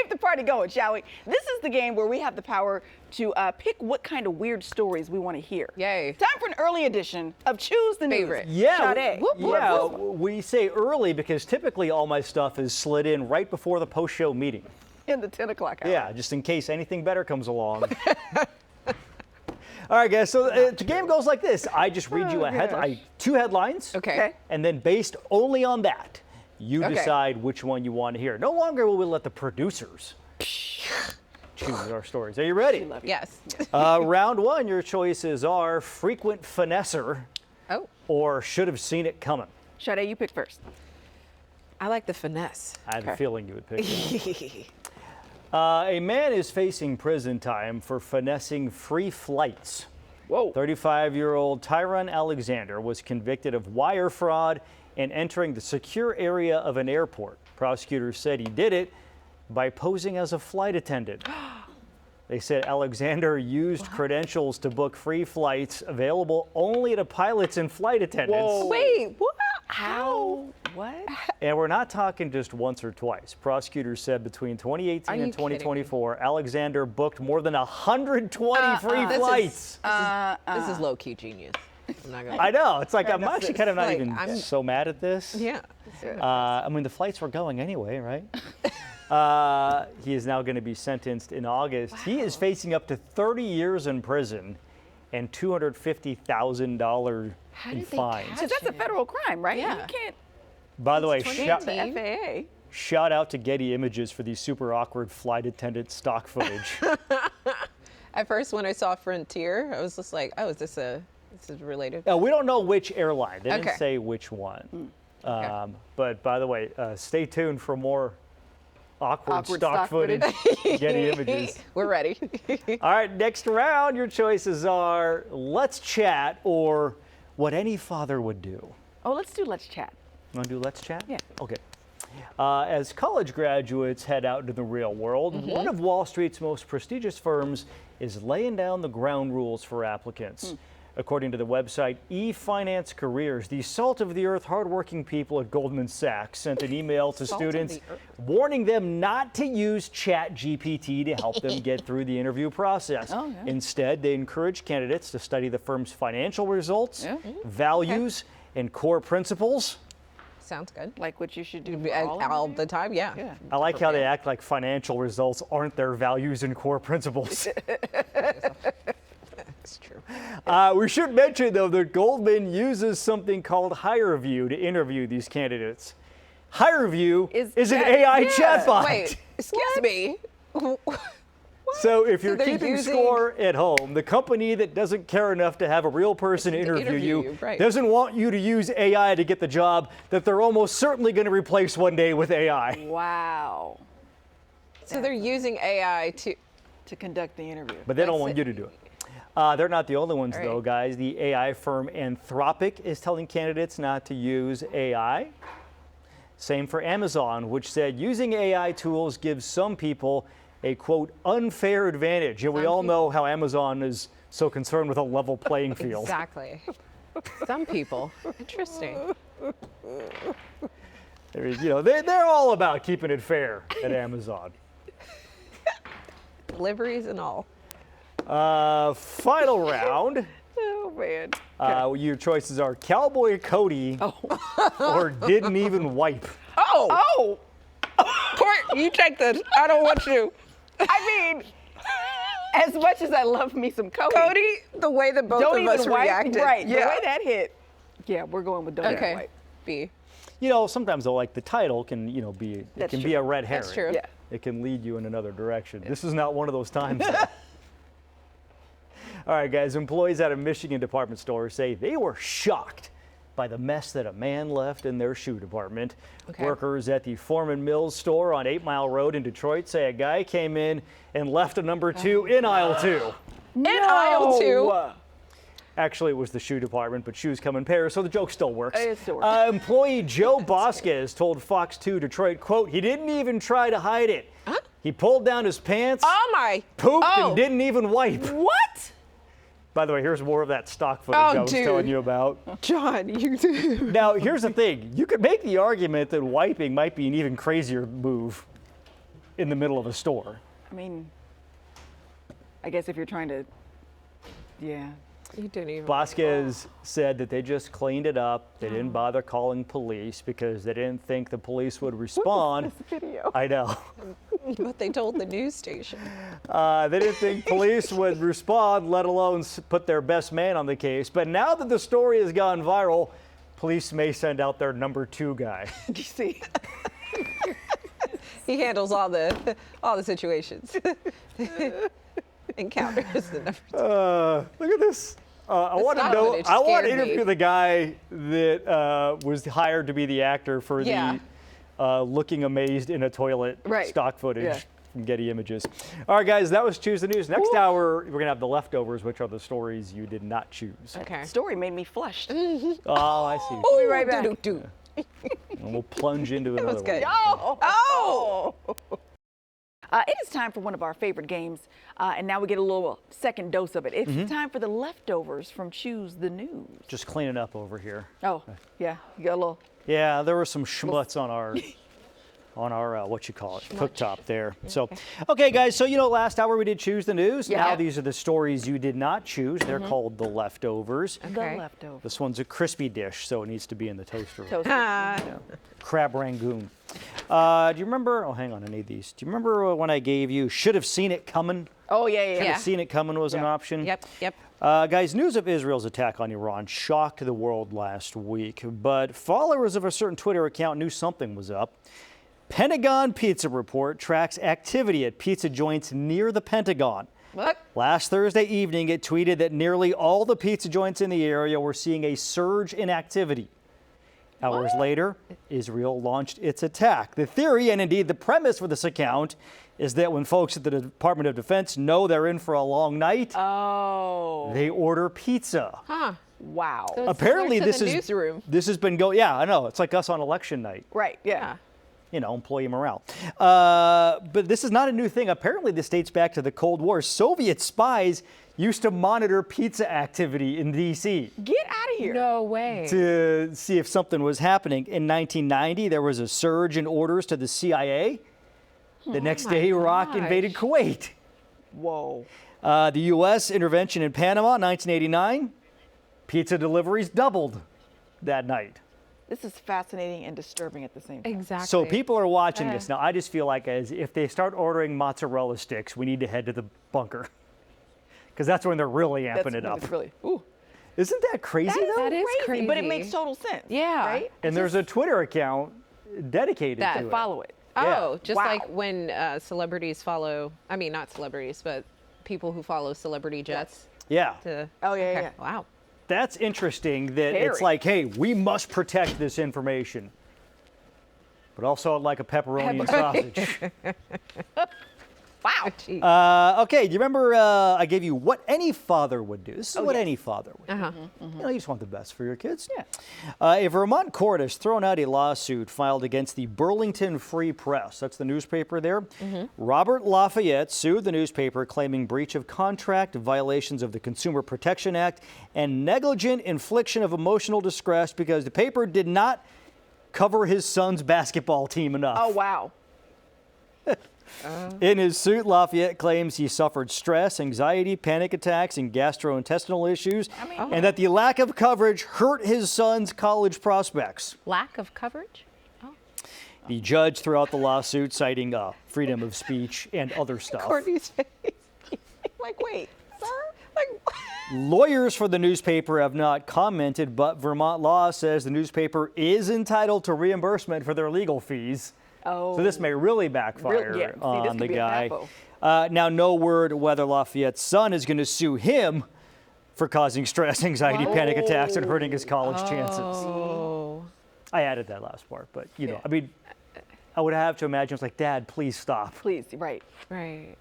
keep the party going, shall we? This is the game where we have the power to pick what kind of weird stories we want to hear. Yay. Time for an early edition of Choose the News. Favorite. Yeah, Sade. we say early because typically all my stuff is slid in right before the post-show meeting. In the 10 o'clock hour. Yeah, just in case anything better comes along. All right, guys, so the game goes like this. I just read you two headlines. Okay. And then based only on that, you Okay. decide which one you want to hear. No longer will we let the producers choose our stories. Are you ready? Yes. Round one, your choices are frequent finesser Oh, or should have seen it coming. Sade, you pick first. I like the finesse. I had a feeling you would pick it. A man is facing prison time for finessing free flights. Whoa. 35-year-old Tyron Alexander was convicted of wire fraud and entering the secure area of an airport. Prosecutors said he did it by posing as a flight attendant. They said Alexander used credentials to book free flights available only to pilots and flight attendants. Whoa. Wait, what? How? What? And we're not talking just once or twice. Prosecutors said between 2018 Are you and kidding me? 2024, Alexander booked more than 120 free This is- flights. This is low-key genius. I'm not gonna. I know. It's like I'm actually kind of not like, even I'm- so mad at this. Yeah. I mean, the flights were going anyway, right? He is now going to be sentenced in August. He is facing up to 30 years in prison and $250,000 How in did they fines. catch So that's a him? federal crime, right? Yeah. You can't. By the way, It's shout, 2018. FAA. shout out to Getty Images for these super awkward flight attendant stock footage. At first, when I saw Frontier, I was just like, oh, this is related? We don't know which airline. They didn't Okay. say which one. Okay. But by the way, stay tuned for more awkward Awkward stock stock footage. Getty Images. We're ready. All right, next round, your choices are Let's Chat or What Any Father Would Do. Oh, let's chat. You want to do Let's Chat? Yeah. Okay. As college graduates head out into the real world, one of Wall Street's most prestigious firms is laying down the ground rules for applicants. According to the website eFinance Careers, the salt of the earth, hardworking people at Goldman Sachs sent an email to Salt of students the earth. warning them not to use ChatGPT to help them get through the interview process. Oh, yeah. Instead, they encourage candidates to study the firm's financial results, Yeah. values, and core principles. Sounds good. Like what you should do for All, all the time, yeah. Yeah. I like how they act like financial results aren't their values and core principles. It's true. We should mention, though, that Goldman uses something called HireVue to interview these candidates. HireVue is an AI chatbot. Wait, excuse me. So if you're they're keeping using- score at home, the company that doesn't care enough to have a real person interview you right. doesn't want you to use AI to get the job that they're almost certainly going to replace one day with AI. Wow. So they're using AI To conduct the interview. But they don't That's want it. you to do it. They're not the only ones, All though, right. guys. The AI firm Anthropic is telling candidates not to use AI. Same for Amazon, which said using AI tools gives some people a, quote, unfair advantage. And we all know how Amazon is so concerned with a level playing field. Exactly. Some people. Interesting. They're all about keeping it fair at Amazon. Deliveries and all. Final round. Oh, man. Your choices are Cowboy Cody or Didn't Even Wipe. Oh! Court, you take this. I don't want you. I mean, as much as I love me some Cody, Cody, the way that both don't of even us wipe. reacted. Right, the Yeah. way that hit. Yeah, we're going with don't even Okay. wipe. B. Sometimes though, like the title can, be That's be true. a red herring. That's true. Yeah. It can lead you in another direction. This is not one of those times. though. All right, guys. Employees at a Michigan department store say they were shocked by the mess that a man left in their shoe department. Okay. Workers at the Foreman Mills store on 8 Mile Road in Detroit say a guy came in and left a number 2 in aisle 2. In aisle 2. Actually, it was the shoe department, but shoes come in pairs, so the joke still works. It still works. Employee Joe Bosquez told Fox 2 Detroit, quote, he didn't even try to hide it. Huh? He pulled down his pants, Oh my. pooped, Oh. and didn't even wipe. What? By the way, here's more of that stock footage Oh, I was dude. telling you about. John, you do. Now, here's the thing. You could make the argument that wiping might be an even crazier move. in the middle of a store. I mean, I guess if you're trying to, yeah. You didn't even. Vasquez said that they just cleaned it up. They didn't bother calling police because they didn't think the police would respond. Video. I know. But they told the news station. They didn't think police would respond, let alone put their best man on the case. But now that the story has gone viral, police may send out their number 2 guy. You see? He handles all the situations. Encounters the number 2. Look at this. I want to not know. what it I want to scared me. interview the guy that was hired to be the actor for Yeah. the looking amazed in a toilet Right. stock footage Yeah. from Getty Images. All right, guys, that was Choose the News. Next hour, we're gonna have the leftovers, which are the stories you did not choose. Okay. Story made me flushed. Oh, I see. We'll be right back. Do. And we'll plunge into another was good. one. Oh! It is time for one of our favorite games, and now we get a little second dose of it. It's time for the leftovers from Choose the News. Just cleaning up over here. Oh, yeah, you got a little. Yeah, there was some schmutz on our what you call it, cooktop there. So, okay, guys. So last hour we did Choose the News. Yeah. Now these are the stories you did not choose. They're called the leftovers. Okay. The leftovers. This one's a crispy dish, so it needs to be in the toaster. Toast. Crab rangoon. Do you remember? Oh, hang on, I need these. Do you remember when I gave you "Should have seen it coming"? Oh, yeah. Yeah. Seen it coming was an Yeah. option. Yep. Guys, news of Israel's attack on Iran shocked the world last week, but followers of a certain Twitter account knew something was up. Pentagon Pizza Report tracks activity at pizza joints near the Pentagon. What? Last Thursday evening, it tweeted that nearly all the pizza joints in the area were seeing a surge in activity. Hours later, Israel launched its attack. The theory, and indeed the premise for this account, is that when folks at the Department of Defense know they're in for a long night, Oh, they order pizza. Huh. wow. So it's Apparently, similar this to the is newsroom. this has been going. Yeah, I know. It's like us on election night. Right, yeah. Employee morale. But this is not a new thing. Apparently, this dates back to the Cold War. Soviet spies used to monitor pizza activity in D.C. Get out of here. No way. to see if something was happening. In 1990, there was a surge in orders to the CIA. The next day, Iraq gosh. invaded Kuwait. Whoa. The U.S. intervention in Panama, 1989, pizza deliveries doubled that night. This is fascinating and disturbing at the same time. Exactly. So people are watching this now. I just feel like as if they start ordering mozzarella sticks, we need to head to the bunker because that's when they're really amping That's it up. it's really, ooh. Isn't that crazy though? That is Crazy, but it crazy. makes total sense. Yeah. Right? And there's a Twitter account dedicated That to it. Follow it. Oh, Yeah. just Wow. like when celebrities follow, I mean, not celebrities, but people who follow celebrity jets. Yeah, To, Oh, yeah, okay. yeah. Wow. that's interesting. That it's Scary. like, hey, we must protect this information, but also I'd like a pepperoni and sausage. Wow. Gee. Okay, do you remember I gave you what any father would do? This is what yes. any father would do. Uh-huh. You just want the best for your kids. Yeah. A Vermont court has thrown out a lawsuit filed against the Burlington Free Press. That's the newspaper there. Robert Lafayette sued the newspaper claiming breach of contract, violations of the Consumer Protection Act, and negligent infliction of emotional distress because the paper did not cover his son's basketball team enough. Oh, wow. In his suit, Lafayette claims he suffered stress, anxiety, panic attacks, and gastrointestinal issues, and that the lack of coverage hurt his son's college prospects. Lack of coverage? The judge threw out the lawsuit, citing freedom of speech and other stuff. Courtney's face. Like, wait, sir? Like, Lawyers for the newspaper have not commented, but Vermont law says the newspaper is entitled to reimbursement for their legal fees. Oh. So this may really backfire Yeah, see, this on could the be a guy. FAFO. Now, no word whether Lafayette's son is going to sue him for causing stress, anxiety, panic attacks, and hurting his college chances. oh. I added that last part, but I mean, I would have to imagine it's like, Dad, please stop. Please, right. Right.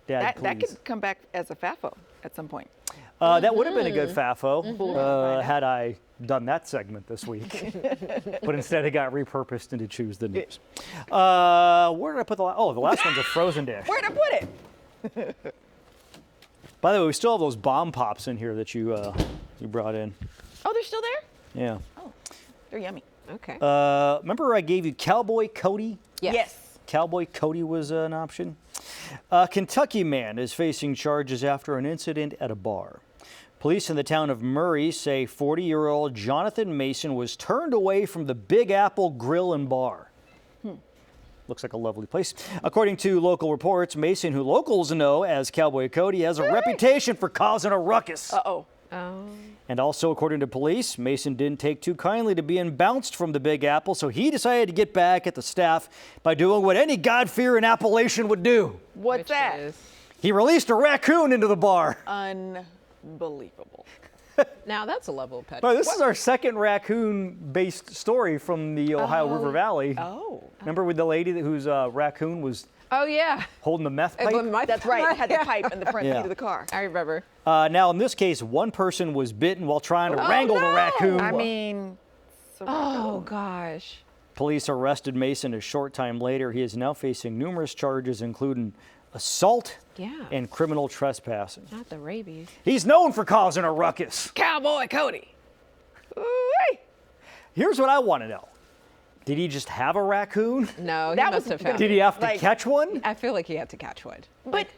Dad, That please. could come back as a FAFO at some point. That would have been a good FAFO had I done that segment this week. But instead it got repurposed into Choose the News. Where did I put the last? Oh, the last one's a frozen dish. Where'd I put it? By the way, we still have those bomb pops in here that you brought in. Oh, they're still there? Yeah. They're yummy. Okay. Remember I gave you Cowboy Cody? yes. Yes. Cowboy Cody was an option. A Kentucky man is facing charges after an incident at a bar. Police in the town of Murray say 40-year-old Jonathan Mason was turned away from the Big Apple Grill and Bar. Looks like a lovely place. According to local reports, Mason, who locals know as Cowboy Cody, has a reputation for causing a ruckus. Uh-oh. Oh. And also, according to police, Mason didn't take too kindly to being bounced from the Big Apple, so he decided to get back at the staff by doing what any God-fearing Appalachian would do. What's Which that? is- He released a raccoon into the bar. Unbelievable. Now that's a level of pet. But this is our second raccoon-based story from the Ohio River Valley. Oh. Remember with the lady whose raccoon was Oh yeah. holding the meth It was pipe? my- That's right. It had the pipe in the front Yeah. seat of the car. I remember. Now, in this case, one person was bitten while trying to wrangle the no! raccoon. I mean, so Oh gosh. Police arrested Mason a short time later. He is now facing numerous charges, including assault Yeah. and criminal trespassing. Not the rabies. He's known for causing a ruckus. Cowboy Cody. Ooh-wee. Here's what I want to know. Did he just have a raccoon? No, he That must was have gonna found. Did he have to Like- catch one? I feel like he had to catch one. But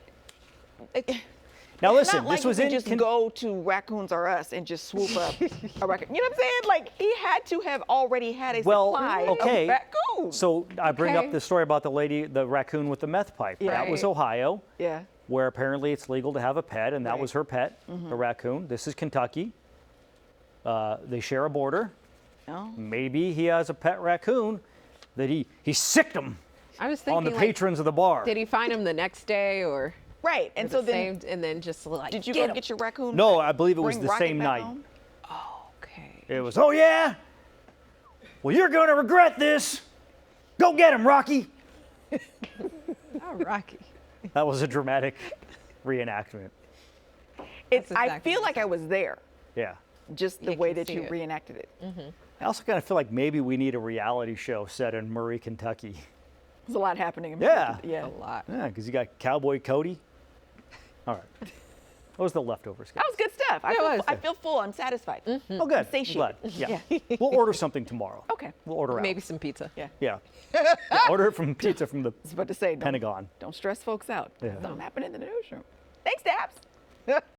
Now it's listen, not like this was you in could just go to Raccoons R Us and just swoop up a raccoon. You know what I'm saying? Like, he had to have already had a well, supply okay. of raccoons. So I bring Okay. up the story about the lady, the raccoon with the meth pipe. That was Right. Ohio, Yeah. where apparently it's legal to have a pet, and that Right. was her pet, the raccoon. This is Kentucky. They share a border. Oh. Maybe he has a pet raccoon that he sicked him I was thinking on the like, patrons of the bar. did he find him the next day or Right. And so the then, same, and then just like did you get go him. get your raccoon? No, back? I believe it was Bring the Rocket same back night. home? Okay. It was, oh yeah? Well, you're going to regret this. Go get him, Rocky. Oh, Rocky. That was a dramatic reenactment. It's, That's I exactly feel what like I was there, Yeah. just the You way can that see you it. reenacted it. I also kind of feel like maybe we need a reality show set in Murray, Kentucky. There's a lot happening. In Yeah. Yeah. A lot. Yeah, because you got Cowboy Cody. All right. What was the leftovers? That was good stuff. Yeah, it was. I feel full. I'm satisfied. Oh, good. I'm Satiated. glad. Yeah. We'll order something tomorrow. Okay. We'll order out. Maybe some pizza. Yeah. Yeah. Order it from pizza from the I was about to say, don't Pentagon. Don't stress folks out. Yeah. Something happened in the newsroom. Thanks, Dabs.